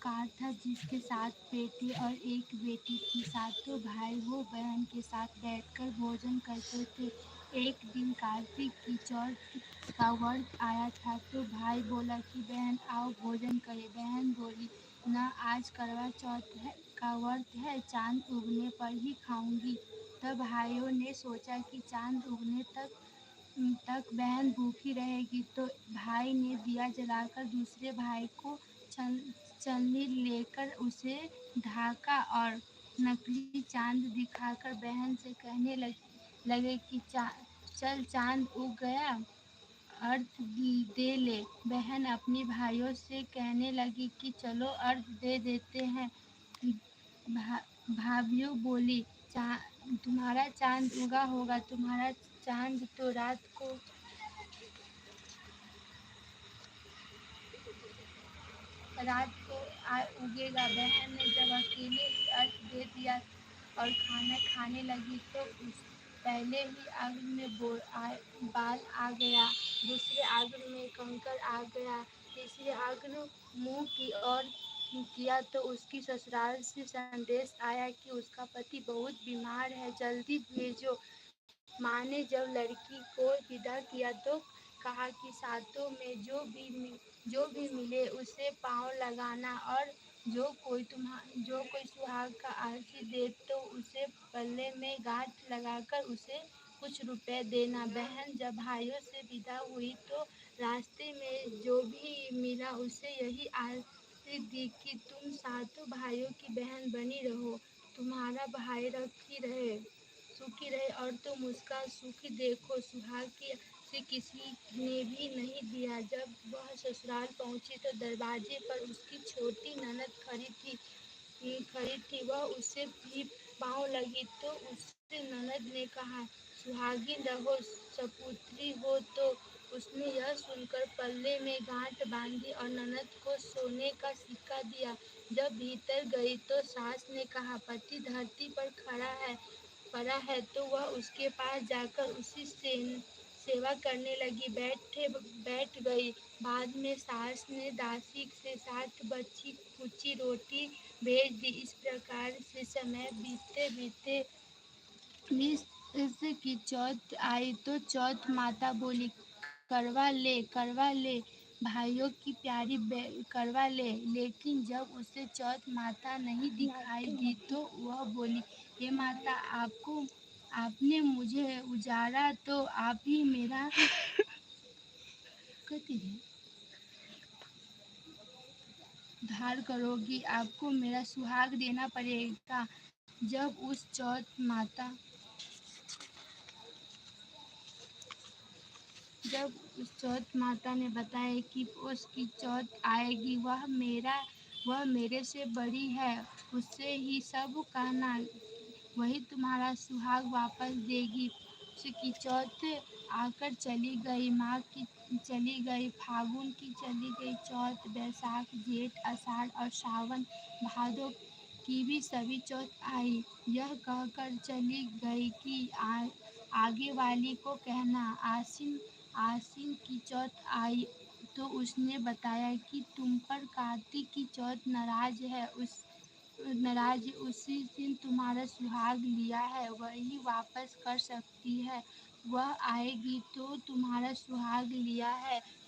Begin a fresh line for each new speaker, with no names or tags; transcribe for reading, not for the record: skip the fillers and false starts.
Car था जिसके 7 बेटे और 1 बेटी थी। सातों भाई वो बहन के साथ बैठकर भोजन करते थे। एक दिन कार्तिक की चौथ का व्रत आया था तो भाई बोला कि बहन आओ भोजन करें। बहन बोली न, आज करवा चौथ का व्रत है, चाँद उगने पर ही खाऊंगी। तब भाइयों ने सोचा कि चाँद उगने तक बहन भूखी रहेगी तो भाई ने दिया जलाकर दूसरे भाई को छलनी लेकर उसे ढाका और नकली चाँद दिखाकर बहन से कहने लगे कि चल चाँद उग गया, अर्घ दे ले। बहन अपने भाइयों से कहने लगी कि चलो अर्घ दे देते हैं। भा, भाभियों बोली तुम्हारा चाँद उगा होगा, तुम्हारा चाँद तो रात को उगेगा। बहन ने जब अकेले ही अर्घ दे दिया और खाना खाने लगी तो उस पहले ही आग में बाल आ गया, दूसरे आग में कंकड़ आ गया, तीसरे आग मुंह की ओर किया तो उसकी ससुराल से संदेश आया कि उसका पति बहुत बीमार है, जल्दी भेजो। माँ ने जब लड़की को विदा किया तो कहा कि सातों में जो भी मिले उसे पाँव लगाना और जो कोई सुहाग का आरती दे तो उसे पल्ले में गांठ लगाकर उसे कुछ रुपए देना। बहन जब भाइयों से विदा हुई तो रास्ते में जो भी मिला उसे यही आरती दी कि तुम सातों भाइयों की बहन बनी रहो, तुम्हारा भाई सुखी रहे और तुम उसका सुख देखो। सुहाग से किसी ने भी नहीं दिया। जब वह ससुराल पहुंची तो दरवाजे पर उसकी छोटी ननद खड़ी थी। वह उससे भी पाँव लगी तो उससे ननद ने कहा सुहागिन रहो, सपुत्री हो। तो उसने यह सुनकर पल्ले में गांठ बांधी और ननद को सोने का सिक्का दिया। जब भीतर गई तो सास ने कहा पति धरती पर पड़ा है तो वह उसके पास जाकर उसी से सेवा करने लगी, बैठ गई। बाद में सास ने दासी से 7 बची कुची रोटी भेज दी। इस प्रकार से समय बीतते बीतते बीस की चौथ आई तो चौथ माता बोली करवा ले भाइयों की प्यारी करवा ले। लेकिन जब उसे चौथ माता नहीं दिखाई दी तो वह बोली हे माता, आपने मुझे उजाड़ा तो आप ही मेरा कहती है धार करोगी, आपको मेरा सुहाग देना पड़ेगा। जब उस चौथ माता ने बताया कि उसकी चौथ आएगी, वह मेरे से बड़ी है, उससे ही सब कहना, वही तुम्हारा सुहाग वापस देगी। उसकी चौथ आकर चली गई, माघ की चली गई, फागुन की चली गई, चौथ, बैसाख, जेठ, आषाढ़ और सावन भादो की भी सभी चौथ आई। यह कहकर चली गई कि आगे वाली को कहना। आसीन की चौथ आई तो उसने बताया कि तुम पर कार्तिक की चौथ नाराज उसी दिन तुम्हारा सुहाग लिया है वही वापस कर सकती है। वह आएगी तो तुम्हारा सुहाग लिया है